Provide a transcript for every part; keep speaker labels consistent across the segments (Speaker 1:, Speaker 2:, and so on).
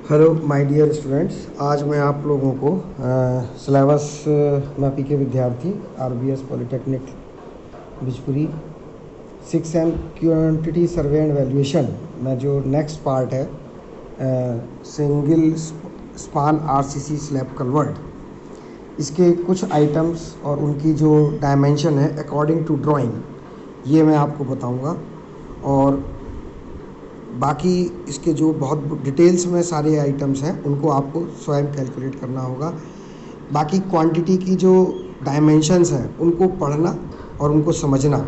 Speaker 1: Hello my dear students, आज मैं आप लोगों को सिलेबस मापी के विद्यार्थी RBS polytechnic Bijpuri 6M quantity survey and valuation में जो नेक्स्ट पार्ट है single span RCC slab convert, इसके कुछ आइटम्स और उनकी जो डायमेंशन है अकॉर्डिंग टू ड्राइंग, ये मैं आपको बताऊंगा। और बाकी इसके जो बहुत डिटेल्स में सारे आइटम्स हैं उनको आपको स्वयं कैलकुलेट करना होगा। बाकी क्वांटिटी की जो डायमेंशंस हैं उनको पढ़ना और उनको समझना,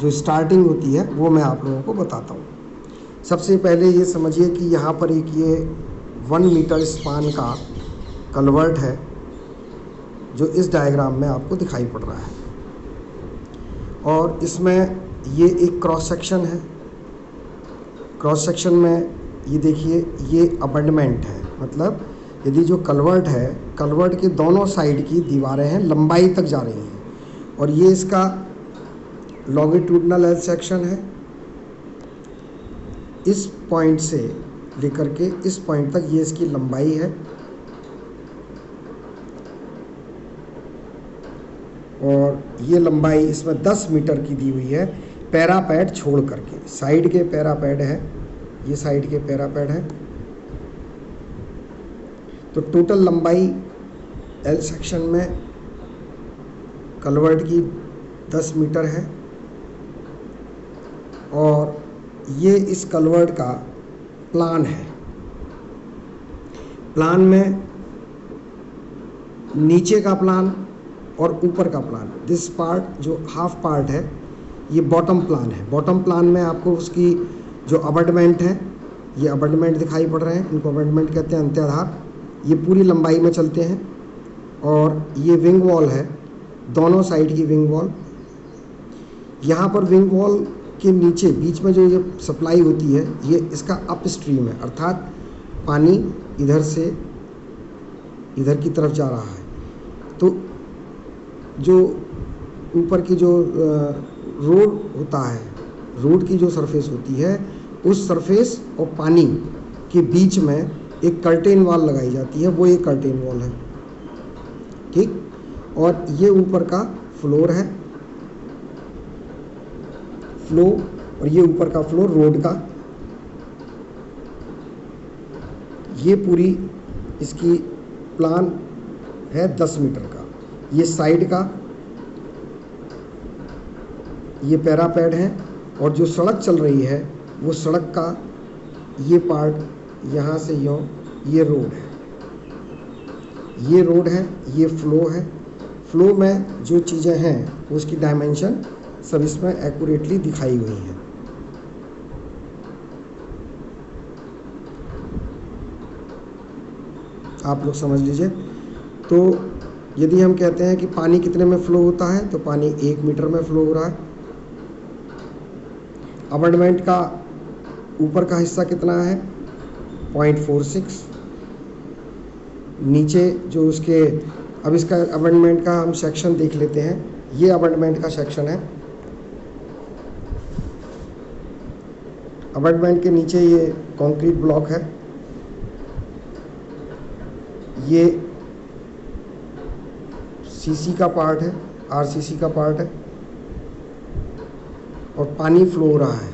Speaker 1: जो स्टार्टिंग होती है वो मैं आप लोगों को बताता हूँ। सबसे पहले ये समझिए कि यहाँ पर एक ये 1 मीटर स्पान का कन्वर्ट है जो इस डायग्राम में आपको दिखाई पड़ रहा है, और इसमें ये एक क्रॉस सेक्शन है। क्रॉस सेक्शन में ये देखिए, ये अबंडमेंट है, मतलब यदि जो कलवर्ट है, कलवर्ट के दोनों साइड की दीवारें हैं, लंबाई तक जा रही हैं, और ये इसका लॉन्गिट्यूडनल एल सेक्शन है। इस पॉइंट से लेकर के इस पॉइंट तक ये इसकी लंबाई है, और ये लंबाई इसमें 10 मीटर की दी हुई है, पैरापेड छोड़ करके। साइड के पैरापेड है, ये साइड के पैरापेड है। तो टोटल लंबाई एल सेक्शन में कलवर्ट की 10 मीटर है, और ये इस कलवर्ट का प्लान है। प्लान में नीचे का प्लान और ऊपर का प्लान, दिस पार्ट जो हाफ पार्ट है ये बॉटम प्लान है। बॉटम प्लान में आपको उसकी जो अबटमेंट है, ये अबटमेंट दिखाई पड़ रहे हैं, इनको अबटमेंट कहते हैं, अंत्याधार। ये पूरी लंबाई में चलते हैं। और ये विंग वॉल है, दोनों साइड की विंग वॉल। यहाँ पर विंग वॉल के नीचे बीच में जो ये सप्लाई होती है, ये इसका अप स्ट्रीम है, अर्थात पानी इधर से इधर की तरफ जा रहा है। तो जो ऊपर की जो रोड होता है, रोड की जो सरफेस होती है, उस सरफेस और पानी के बीच में एक कर्टेन वॉल लगाई जाती है, वो एक कर्टेन वॉल है, ठीक। और ये ऊपर का फ्लोर है, फ्लो, और ये ऊपर का फ्लोर रोड का। ये पूरी इसकी प्लान है 10 मीटर का। ये साइड का ये पैरापेड है, और जो सड़क चल रही है वो सड़क का ये पार्ट यहाँ से यूँ, ये रोड है, ये रोड है, ये फ्लो है। फ्लो में जो चीज़ें हैं उसकी डायमेंशन सब इसमें एक्यूरेटली दिखाई हुई हैं। आप लोग समझ लीजिए। तो यदि हम कहते हैं कि पानी कितने में फ्लो होता है, तो पानी 1 मीटर में फ्लो हो रहा है। अबंडमेंट का ऊपर का हिस्सा कितना है, 0.46। नीचे जो उसके, अब इसका अबंडमेंट का हम सेक्शन देख लेते हैं। ये अबंडमेंट का सेक्शन है। अबंडमेंट के नीचे ये कंक्रीट ब्लॉक है, ये सीसी का पार्ट है, आरसीसी का पार्ट है, और पानी फ्लो हो रहा है,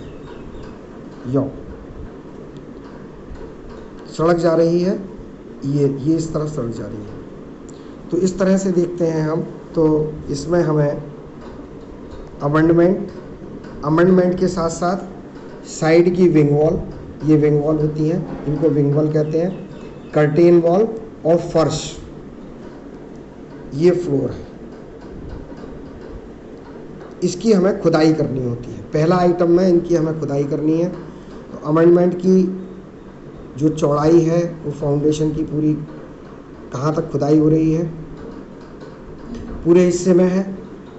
Speaker 1: यो सड़क जा रही है, ये इस तरफ सड़क जा रही है। तो इस तरह से देखते हैं हम। तो इसमें हमें अबंडमेंट के साथ साथ साइड की विंग वॉल, ये विंग वॉल होती हैं, इनको विंग वॉल कहते हैं, कर्टेन वॉल और फर्श, ये फ्लोर है। इसकी हमें खुदाई करनी होती है। पहला आइटम में इनकी हमें खुदाई करनी है। तो अबंडमेंट की जो चौड़ाई है वो फाउंडेशन की पूरी कहाँ तक खुदाई हो रही है, पूरे हिस्से में है।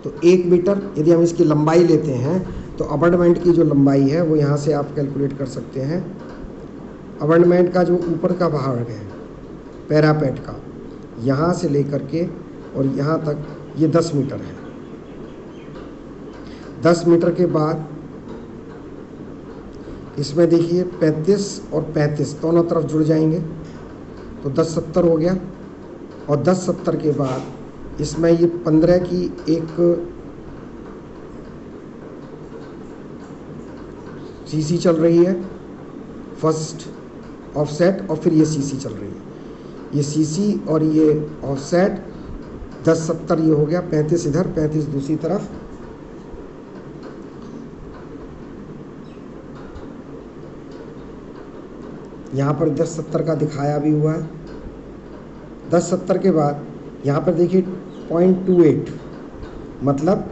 Speaker 1: तो 1 मीटर यदि हम इसकी लंबाई लेते हैं, तो अबंडमेंट की जो लंबाई है वो यहाँ से आप कैलकुलेट कर सकते हैं। अबंडमेंट का जो ऊपर का भाग है पैरापेड का, यहाँ से लेकर के और यहाँ तक ये 10 मीटर है। 10 मीटर के बाद इसमें देखिए 35 और 35 दोनों तरफ जुड़ जाएंगे। तो 1070 हो गया। और 1070 के बाद इसमें ये 15 की एक सीसी चल रही है, फर्स्ट ऑफसेट, और फिर ये सीसी चल रही है। ये सीसी और ये ऑफसेट 1070 ये हो गया, 35 इधर 35 दूसरी तरफ। यहाँ पर 1070 का दिखाया भी हुआ है। 1070 के बाद यहाँ पर देखिए 0.28, मतलब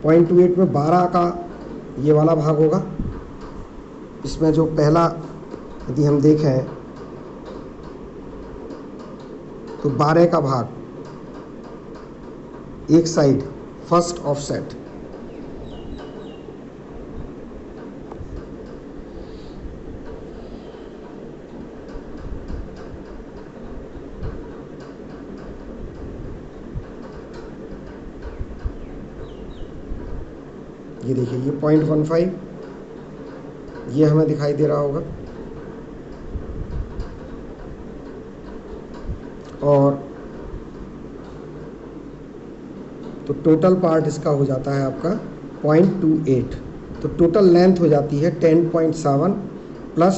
Speaker 1: 0.28 में 12 का ये वाला भाग होगा। इसमें जो पहला यदि हम देखें तो 12 का भाग एक साइड फर्स्ट ऑफसेट, ये देखिए ये 0.15 ये हमें दिखाई दे रहा होगा। और तो टोटल पार्ट इसका हो जाता है आपका 0.28। तो टोटल लेंथ हो जाती है 10.7 प्लस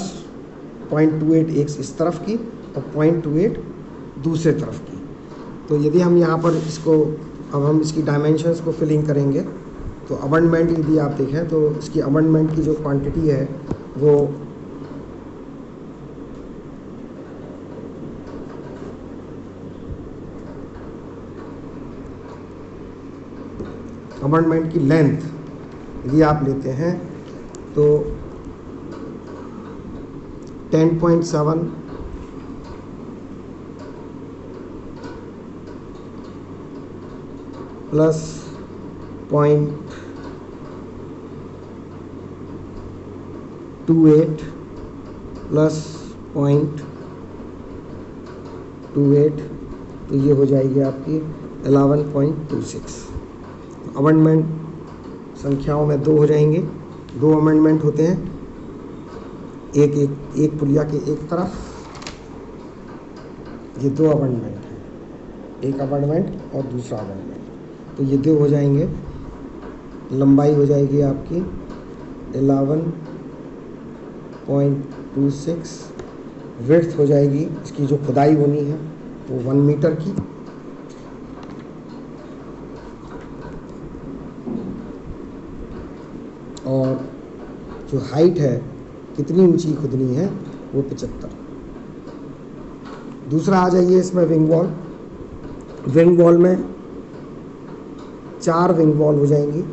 Speaker 1: 0.28 एक इस तरफ की और 0.28 दूसरे तरफ की। तो यदि हम यहाँ पर इसको अब हम इसकी डायमेंशंस को फिलिंग करेंगे तो अबंडमेंट यदि आप देखें तो इसकी अबंडमेंट की जो क्वांटिटी है वो अबंडमेंट की लेंथ यदि आप लेते हैं तो 10.7 प्लस 0.28 प्लस 0.28, तो ये हो जाएगी आपकी 11.26। अमेंडमेंट संख्याओं में 2 हो जाएंगे, 2 अमेंडमेंट होते हैं, एक पुलिया के एक तरफ। ये 2 अमेंडमेंट हैं, एक अमेंडमेंट और दूसरा अमेंडमेंट। तो ये 2 हो जाएंगे। लंबाई हो जाएगी आपकी 11.26, विड्थ हो जाएगी इसकी जो खुदाई होनी है वो 1 मीटर की, और जो हाइट है कितनी ऊंची खुदनी है वो 75। दूसरा आ जाइए इसमें विंग वॉल। विंग वॉल में 4 विंग वॉल हो जाएंगी,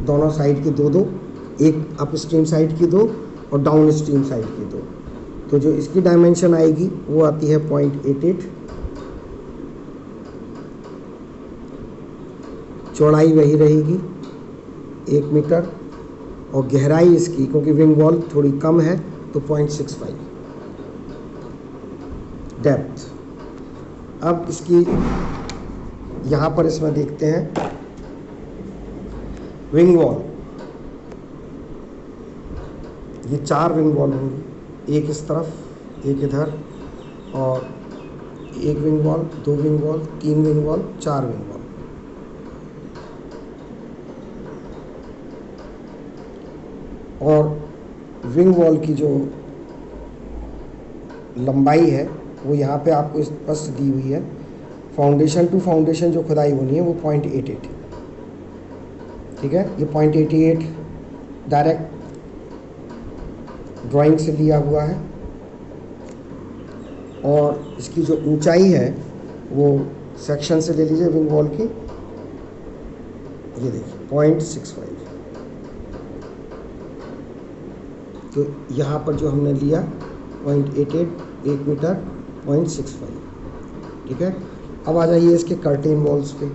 Speaker 1: दोनों साइड की 2-2, एक अप स्ट्रीम साइड की 2 और डाउन स्ट्रीम साइड की 2। तो जो इसकी डायमेंशन आएगी वो आती है 0.88, चौड़ाई वही रहेगी 1 मीटर, और गहराई इसकी क्योंकि विंग वॉल थोड़ी कम है तो 0.65 डेप्थ। अब इसकी यहाँ पर इसमें देखते हैं विंग वॉल। ये 4 विंग वॉल होंगी, एक इस तरफ, एक इधर, और एक wing wall, 2 wing wall, 3 wing wall, 4 wing wall. और विंग वॉल की जो लंबाई है वो यहाँ पे आपको स्पष्ट दी हुई है। फाउंडेशन टू फाउंडेशन जो खुदाई होनी है वो 0.88, ठीक है। ये 0.88 डायरेक्ट ड्राइंग से लिया हुआ है। और इसकी जो ऊंचाई है वो सेक्शन से ले लीजिए विंग वॉल की, ये देखिए 0.65। तो यहाँ पर जो हमने लिया 0.88, 1 मीटर 0.65, ठीक है। अब आ जाइए इसके कर्टेन वॉल्स पे।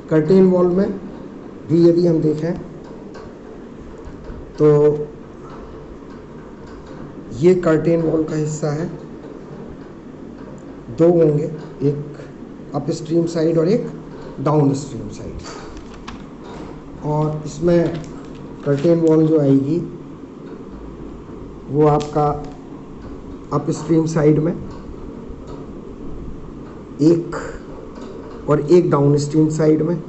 Speaker 1: कर्टेन वॉल में भी यदि हम देखें तो ये कर्टेन वॉल का हिस्सा है, 2 होंगे, एक अप स्ट्रीम साइड और एक डाउन स्ट्रीम साइड। और इसमें कर्टेन वॉल जो आएगी वो आपका अप स्ट्रीम साइड में एक और एक डाउन स्ट्रीम साइड में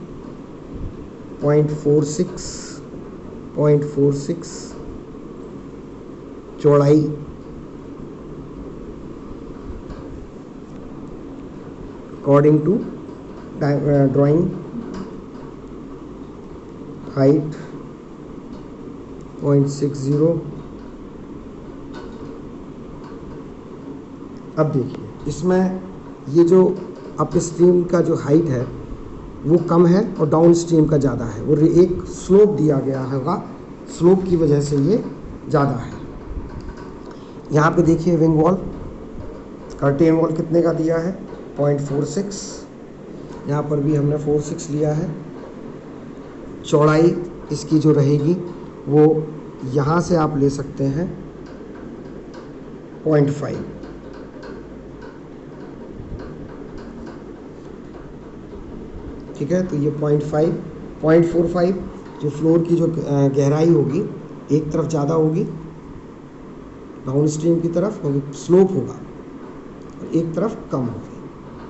Speaker 1: 0.46 चौड़ाई अकॉर्डिंग टू ड्राइंग हाइट 0.60। अब देखिए इसमें ये जो अप स्ट्रीम का जो हाइट है वो कम है और डाउन स्ट्रीम का ज़्यादा है, और एक स्लोप दिया गया होगा, स्लोप की वजह से ये ज़्यादा है। यहाँ पे देखिए विंग वॉल, कर्टेन वॉल कितने का दिया है 0.46, यहाँ पर भी हमने 46 लिया है। चौड़ाई इसकी जो रहेगी वो यहाँ से आप ले सकते हैं 0.5। ठीक है, तो ये 0.45 जो फ्लोर की जो गहराई होगी, एक तरफ ज़्यादा होगी डाउन स्ट्रीम की तरफ, और स्लोप होगा, और एक तरफ कम होगी।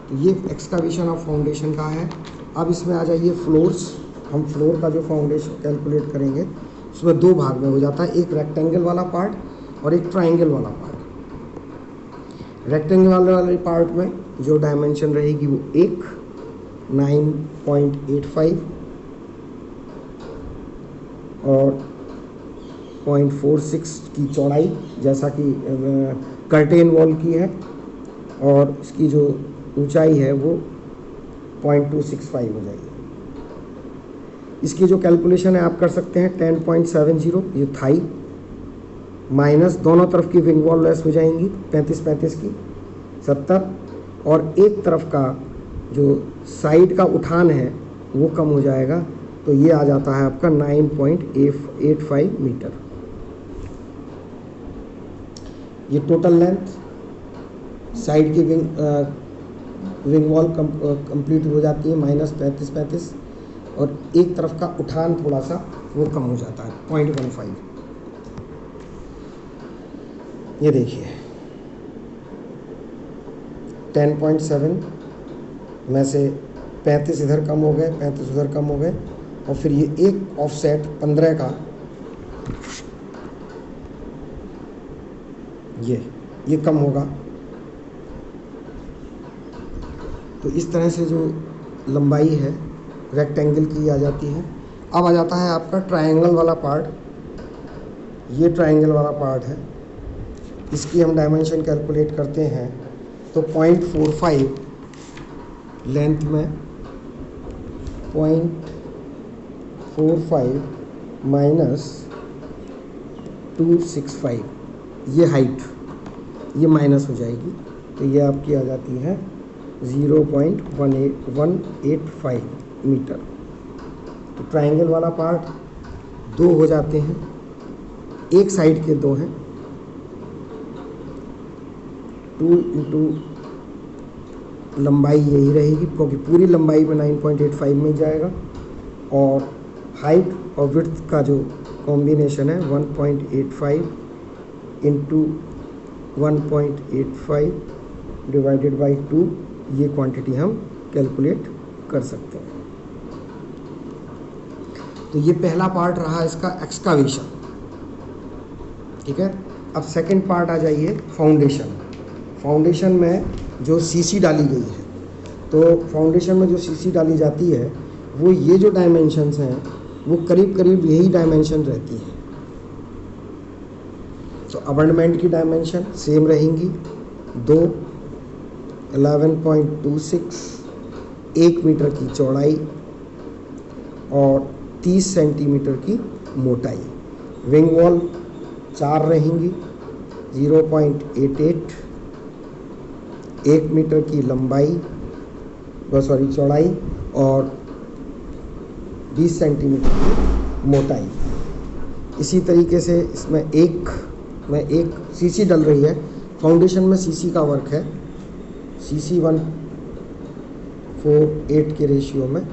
Speaker 1: तो ये एक्सकावेशन ऑफ फाउंडेशन का है। अब इसमें आ जाइए फ्लोर्स। हम फ्लोर का जो फाउंडेशन कैलकुलेट करेंगे उसमें दो भाग में हो जाता है, एक रेक्टेंगल वाला पार्ट और एक ट्राइंगल वाला पार्ट। रेक्टेंगल वाले पार्ट में जो डायमेंशन रहेगी वो 9.85 और 0.46 की चौड़ाई, जैसा कि कर्टेन वॉल की है, और इसकी जो ऊंचाई है वो 0.265 हो जाएगी। इसकी जो कैलकुलेशन है आप कर सकते हैं 10.70, ये थाई माइनस दोनों तरफ की विंग वॉल लेस हो जाएंगी 35 की 70, और एक तरफ का जो साइड का उठान है वो कम हो जाएगा, तो ये आ जाता है आपका 9.85 मीटर। ये टोटल लेंथ साइड की विंग वॉल कंप्लीट हो जाती है माइनस 35, और एक तरफ का उठान थोड़ा सा वो कम हो जाता है 0.15। ये देखिए 10.7 में से 35 इधर कम हो गए, 35 उधर कम हो गए, और फिर ये एक ऑफसेट 15 का ये कम होगा। तो इस तरह से जो लंबाई है रेक्टेंगल की आ जाती है। अब आ जाता है आपका ट्रायंगल वाला पार्ट। ये ट्रायंगल वाला पार्ट है, इसकी हम डायमेंशन कैलकुलेट करते हैं तो 0.45 लेंथ में 0.45 माइनस 265, ये हाइट ये माइनस हो जाएगी, तो ये आपकी आ जाती है 0.185 मीटर। तो ट्रायंगल वाला पार्ट दो हो जाते हैं, एक साइड के दो हैं, 2 इंटू लंबाई यही रहेगी क्योंकि पूरी लंबाई में 9.85 में जाएगा, और हाइट और विड्थ का जो कॉम्बिनेशन है 1.85 इंटू 1.85 डिवाइडेड बाई 2, ये क्वांटिटी हम कैलकुलेट कर सकते हैं। तो ये पहला पार्ट रहा इसका एक्सकावेशन। ठीक है, अब सेकंड पार्ट आ जाइए फाउंडेशन। फाउंडेशन में जो सीसी डाली गई है, तो फाउंडेशन में जो सीसी डाली जाती है वो ये जो डायमेंशंस हैं वो करीब करीब यही डायमेंशन रहती है। तो अबंडमेंट की डायमेंशन सेम रहेंगी, 11.26 1 मीटर की चौड़ाई और 30 सेंटीमीटर की मोटाई। विंग वॉल 4 रहेंगी, 0.88 1 मीटर की लंबाई चौड़ाई और 20 सेंटीमीटर की मोटाई। इसी तरीके से इसमें एक सीसी डल रही है। फाउंडेशन में सीसी का वर्क है, सीसी 1:8 के रेशियो में।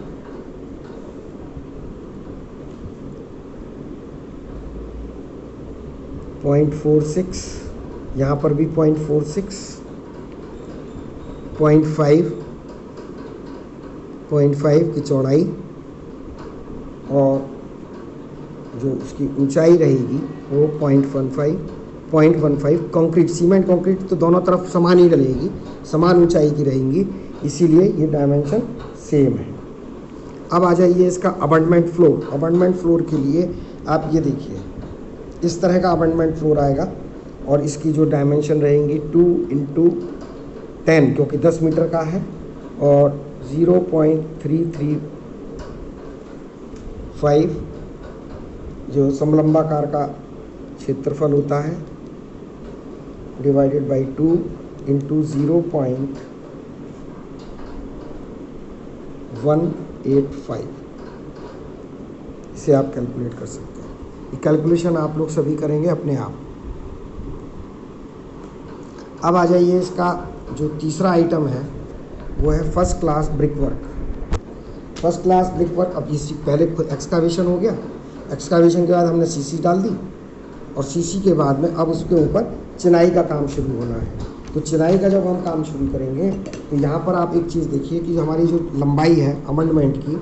Speaker 1: .46 यहाँ पर भी 0.46, 0.5 0.5 की चौड़ाई और जो उसकी ऊंचाई रहेगी वो 0.15 कंक्रीट, सीमेंट कंक्रीट तो दोनों तरफ समान ही डलेगी, समान ऊंचाई की रहेंगी, इसीलिए ये डायमेंशन सेम है। अब आ जाइए इसका अबंडमेंट फ्लोर। अबंडमेंट फ्लोर के लिए आप ये देखिए, इस तरह का अबंडमेंट फ्लोर आएगा और इसकी जो डायमेंशन रहेंगी 2 × 10, क्योंकि 10 मीटर का है, और 0.335 जो समलंबाकार का क्षेत्रफल होता है डिवाइडेड बाई 2 × 0.185, इसे आप कैलकुलेट कर सकते हैं। ये कैलकुलेशन आप लोग सभी करेंगे अपने आप। अब आ जाइए, इसका जो तीसरा आइटम है वो है first class brick work. First class brick work, अब इसी पहले एक्सकावेशन हो गया, एक्सकावेशन के बाद हमने सीसी डाल दी, और सीसी के बाद में अब उसके ऊपर चिनाई का काम शुरू होना है। तो चिनाई का जब हम काम शुरू करेंगे तो यहाँ पर आप एक चीज़ देखिए कि हमारी जो लंबाई है अमेंडमेंट की,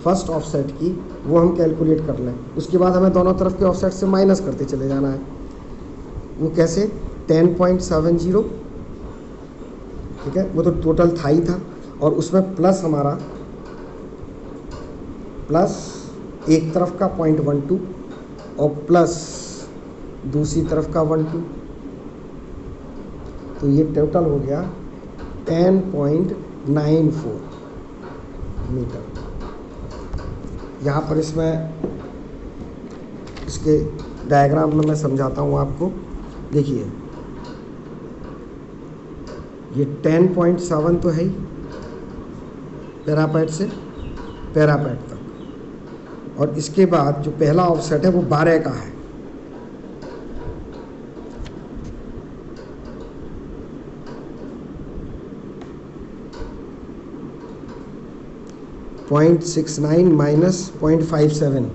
Speaker 1: फर्स्ट ऑफसेट की, वो हम कैलकुलेट कर लें। उसके बाद हमें दोनों तरफ के ऑफसेट से माइनस करते चले जाना है। वो कैसे? 10.70, ठीक है, वो तो टोटल था ही था, और उसमें प्लस हमारा प्लस एक तरफ का 0.12 और प्लस दूसरी तरफ का 12, तो ये टोटल हो गया 10.94 मीटर। यहाँ पर इसमें इसके डायग्राम में मैं समझाता हूँ आपको। देखिए, ये 10.7 तो है ही पैरापेट से पैरापेट तक, और इसके बाद जो पहला ऑफसेट है वो 12 का है। .69 माइनस 0.57,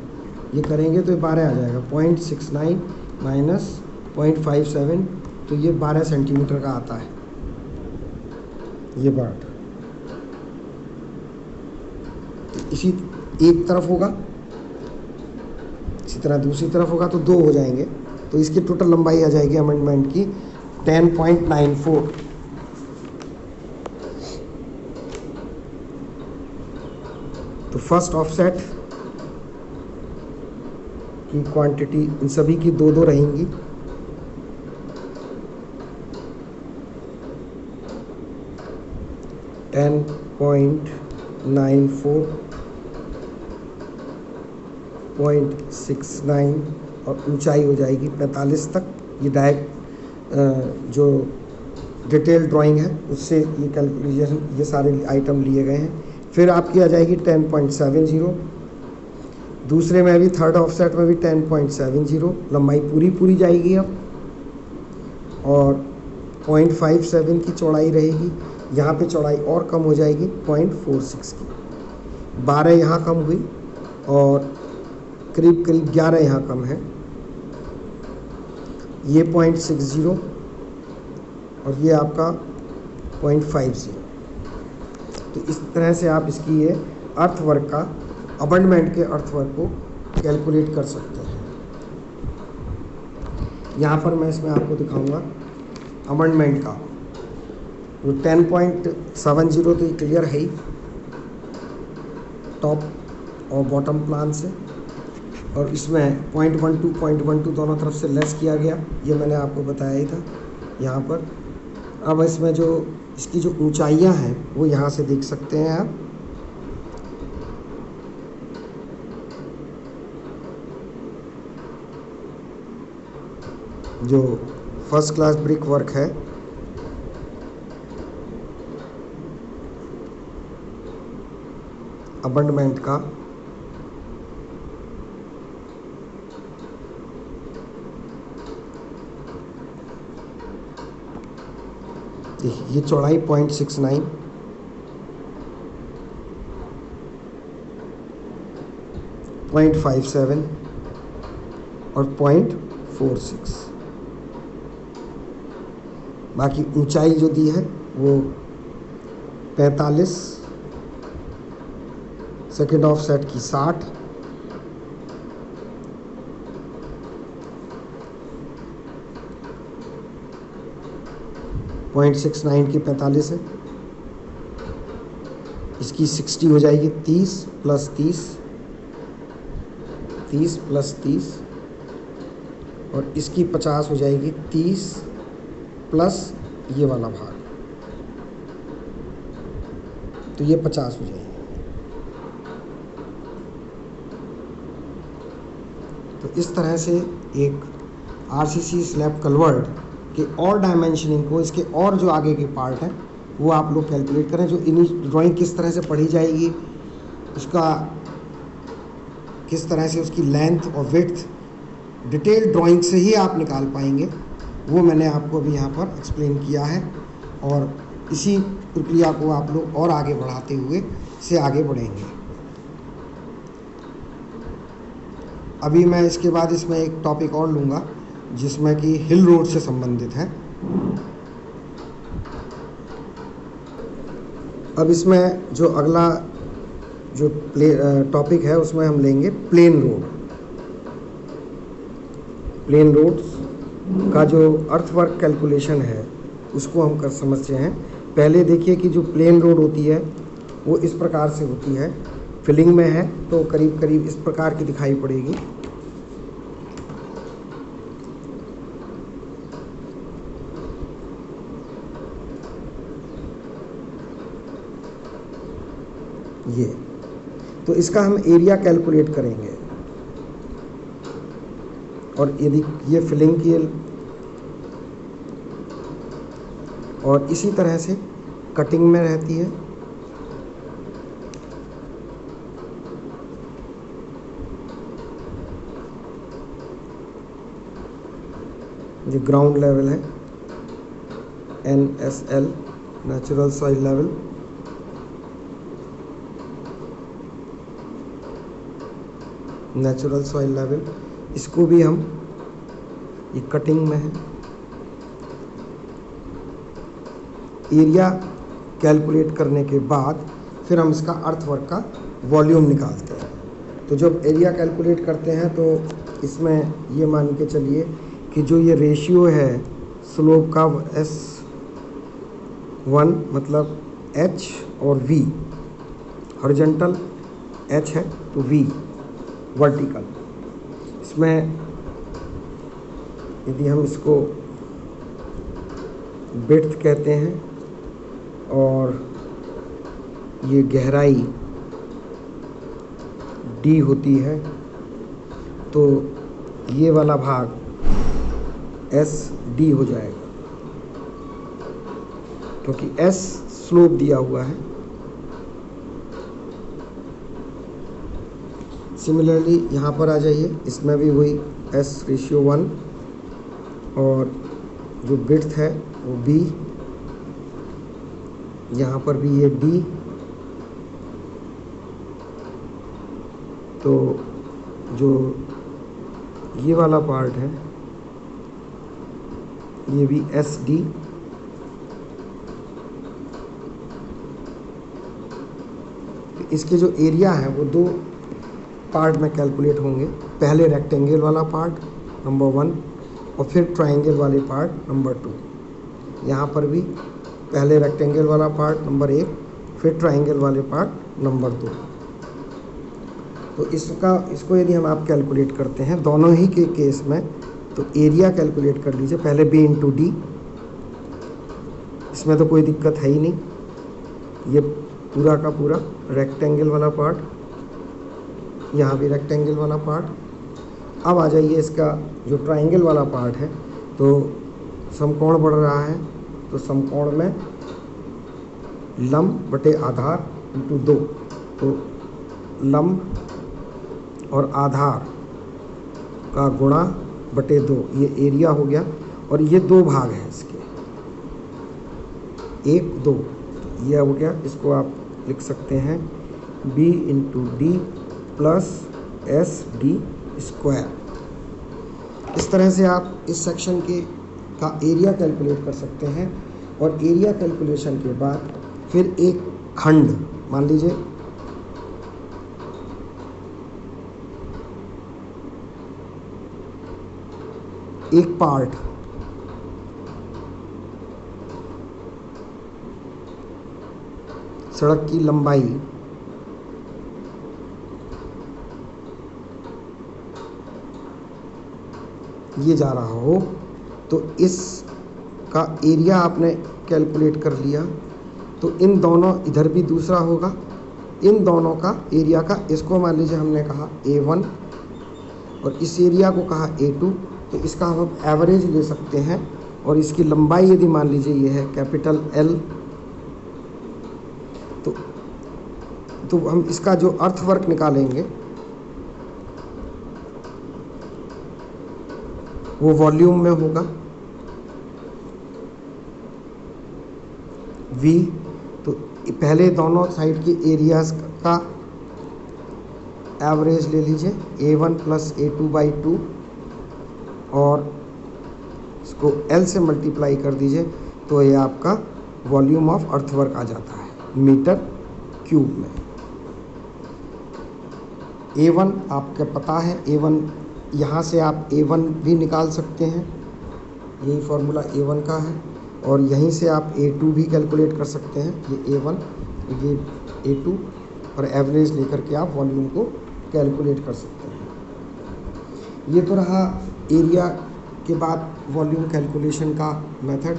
Speaker 1: ये करेंगे तो ये 12 आ जाएगा। 0.69 माइनस 0.57, तो ये 12 सेंटीमीटर का आता है ये पार्ट। इसी एक तरफ होगा, इसी तरह दूसरी तरफ होगा, तो 2 हो जाएंगे, तो इसकी टोटल लंबाई आ जाएगी अमेंडमेंट की 10.94। तो फर्स्ट ऑफसेट की क्वांटिटी इन सभी की 2-2 रहेंगी। .69 और ऊंचाई हो जाएगी 45 तक। ये जो डिटेल ड्राइंग है उससे ये कैलकुलेशन, ये सारे आइटम लिए गए हैं। फिर आपकी आ जाएगी 10.70, दूसरे में भी थर्ड ऑफसेट में भी 10.70, लंबाई पूरी जाएगी अब, और 0.57 की चौड़ाई रहेगी। यहाँ पे चौड़ाई और कम हो जाएगी 0.46 की, 12 यहाँ कम हुई और करीब 11 यहाँ कम है। ये 0.60 और ये आपका 0.50। तो इस तरह से आप इसकी ये अर्थवर्क का, अबंडमेंट के अर्थवर्क को कैलकुलेट कर सकते हैं। यहाँ पर मैं इसमें आपको दिखाऊंगा अबंडमेंट का। तो 10.70 तो ये क्लियर है ही टॉप और बॉटम प्लान से, और इसमें 0.12 दोनों तरफ से लेस किया गया, ये मैंने आपको बताया ही था यहाँ पर। अब इसमें जो इसकी जो ऊंचाइयाँ हैं वो यहाँ से देख सकते हैं आप। जो फर्स्ट क्लास ब्रिक वर्क है अबंडमेंट का, ये चौड़ाई 0.69, .57 और 0.46। बाकी ऊंचाई जो दी है वो 45 सेकेंड ऑफसेट की 60, .69 की 45 है, इसकी 60 हो जाएगी 30 प्लस 30, 30 प्लस 30, और इसकी 50 हो जाएगी 30 प्लस ये वाला भाग, तो ये 50 हो जाएगी। तो इस तरह से एक आरसीसी स्लैब कलवर्ट के और डायमेंशनिंग को, इसके और जो आगे के पार्ट हैं वो आप लोग कैलकुलेट करें। जो ड्राइंग किस तरह से पढ़ी जाएगी, उसका किस तरह से उसकी लेंथ और विड्थ डिटेल ड्राइंग से ही आप निकाल पाएंगे, वो मैंने आपको अभी यहाँ पर एक्सप्लेन किया है। और इसी प्रक्रिया को आप लोग और आगे बढ़ाते हुए से आगे बढ़ेंगे। अभी मैं इसके बाद इसमें एक टॉपिक और लूँगा जिसमें कि हिल रोड से संबंधित है। अब इसमें जो अगला जो टॉपिक है उसमें हम लेंगे प्लेन रोड। प्लेन रोड्स का जो अर्थवर्क कैलकुलेशन है उसको हम समझते हैं। पहले देखिए कि जो प्लेन रोड होती है वो इस प्रकार से होती है, फिलिंग में है तो करीब करीब इस प्रकार की दिखाई पड़ेगी। ये तो इसका हम एरिया कैलकुलेट करेंगे, और यदि ये फिलिंग की, और इसी तरह से कटिंग में रहती है। जो ग्राउंड लेवल है NSL, natural soil level, natural soil level, इसको भी हम, ये कटिंग में है। एरिया कैलकुलेट करने के बाद फिर हम इसका अर्थवर्क का वॉल्यूम निकालते हैं। तो जब एरिया कैलकुलेट करते हैं तो इसमें ये मान के चलिए कि जो ये रेशियो है स्लोप का S1 मतलब H और V, हॉरिजॉन्टल H है तो V वर्टिकल। इसमें यदि हम इसको विड्थ कहते हैं और ये गहराई D होती है, तो ये वाला भाग SD हो जाएगा क्योंकि S स्लोप दिया हुआ है। सिमिलरली यहाँ पर आ जाइए, इसमें भी वही S/1 और जो विड्थ है वो B, यहाँ पर भी ये D, तो जो ये वाला पार्ट है ये भी SD, इसके जो एरिया है वो दो पार्ट में कैलकुलेट होंगे। पहले रेक्टेंगल वाला पार्ट नंबर 1 और फिर ट्रायंगल वाले पार्ट नंबर 2। यहाँ पर भी पहले रेक्टेंगल वाला पार्ट नंबर 1, फिर ट्रायंगल वाले पार्ट नंबर 2। तो इसको यदि हम आप कैलकुलेट करते हैं दोनों ही के केस में, तो एरिया कैलकुलेट कर लीजिए पहले B × D। इसमें तो कोई दिक्कत है ही नहीं, ये पूरा का पूरा रेक्टेंगल वाला पार्ट, यहाँ भी रेक्टेंगल वाला पार्ट। अब आ जाइए इसका जो ट्रायंगल वाला पार्ट है, तो समकोण बढ़ रहा है तो समकोण में लंब बटे आधार × 2, तो लंब और आधार का गुणा बटे 2, ये एरिया हो गया। और ये दो भाग हैं इसके, 1 2, ये हो गया। इसको आप लिख सकते हैं B × D plus SD square. इस तरह से आप इस सेक्शन का एरिया कैलकुलेट कर सकते हैं। और एरिया कैलकुलेशन के बाद फिर एक खंड, मान लीजिए एक पार्ट सड़क की लंबाई ये जा रहा हो तो इसका एरिया आपने कैलकुलेट कर लिया, तो इन दोनों, इधर भी दूसरा होगा, इन दोनों का एरिया का, इसको मान लीजिए हमने कहा A1 और इस एरिया को कहा A2, तो इसका हम एवरेज ले सकते हैं। और इसकी लंबाई यदि मान लीजिए ये है कैपिटल L, तो हम इसका जो अर्थवर्क निकालेंगे वो वॉल्यूम में होगा V। तो पहले दोनों साइड के एरियाज का एवरेज ले लीजिए A1 प्लस A2/2 और इसको L से मल्टीप्लाई कर दीजिए, तो ये आपका वॉल्यूम ऑफ अर्थवर्क आ जाता है मीटर क्यूब में। A1 आपको पता है, A1 यहाँ से आप A1 भी निकाल सकते हैं, यही फार्मूला A1 का है। और यहीं से आप A2 भी कैलकुलेट कर सकते हैं, ये A1 ये A2, और एवरेज लेकर के आप वॉल्यूम को कैलकुलेट कर सकते हैं। ये तो रहा एरिया के बाद वॉल्यूम कैलकुलेशन का मेथड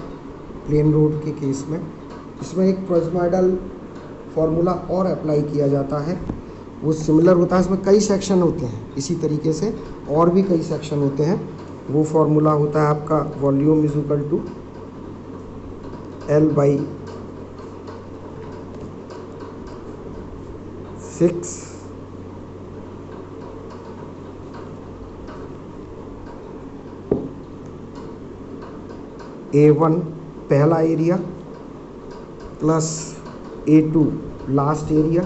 Speaker 1: प्लेन रोड के केस में। इसमें एक प्रिज्मोइडल फार्मूला और अप्लाई किया जाता है, वो सिमिलर होता है, इसमें कई सेक्शन होते हैं, इसी तरीके से और भी कई सेक्शन होते हैं। वो फार्मूला होता है आपका volume is equal to L/6 A1 पहला area plus A2 last area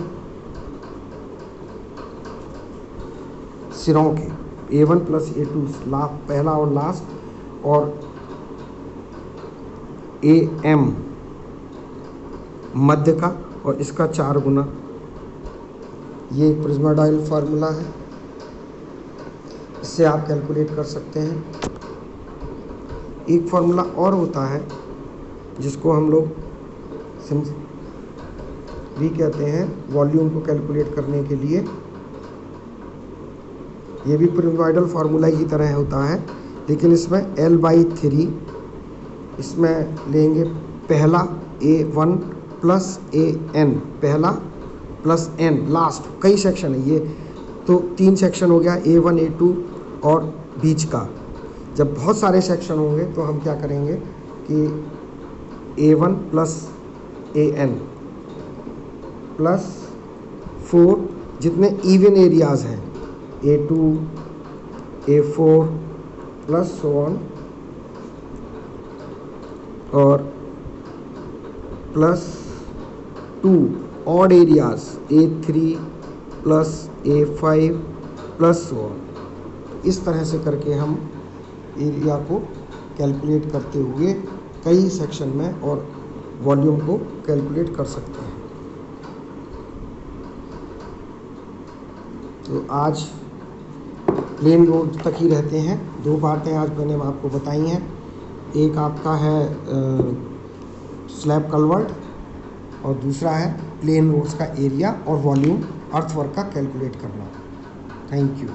Speaker 1: सिरों के, A1 प्लस A2 पहला और लास्ट, और AM मध्य का, और इसका 4 गुना। ये एक प्रिज्मोइडल फार्मूला है, इससे आप कैलकुलेट कर सकते हैं। एक फार्मूला और होता है जिसको हम लोग भी कहते हैं वॉल्यूम को कैलकुलेट करने के लिए। ये भी प्रिज्मोइडल फार्मूला की तरह होता है, लेकिन इसमें L/3 इसमें लेंगे पहला A1 प्लस AN, पहला प्लस N लास्ट, कई सेक्शन है ये, तो 3 सेक्शन हो गया, A1 A2 और बीच का। जब बहुत सारे सेक्शन होंगे तो हम क्या करेंगे कि A1 प्लस AN प्लस 4 जितने इवन एरियाज़ हैं A2 A4 plus so on, और plus 2 odd areas A3 plus A5 plus so on. इस तरह से करके हम एरिया को कैलकुलेट करते हुए कई सेक्शन में और वॉल्यूम को कैलकुलेट कर सकते हैं। तो आज प्लेन रोड तक ही रहते हैं। 2 बातें आज मैंने आपको बताई हैं, एक आपका है स्लैब कल्वर्ट और दूसरा है प्लेन रोड्स का एरिया और वॉल्यूम अर्थवर्क का कैलकुलेट करना। Thank you.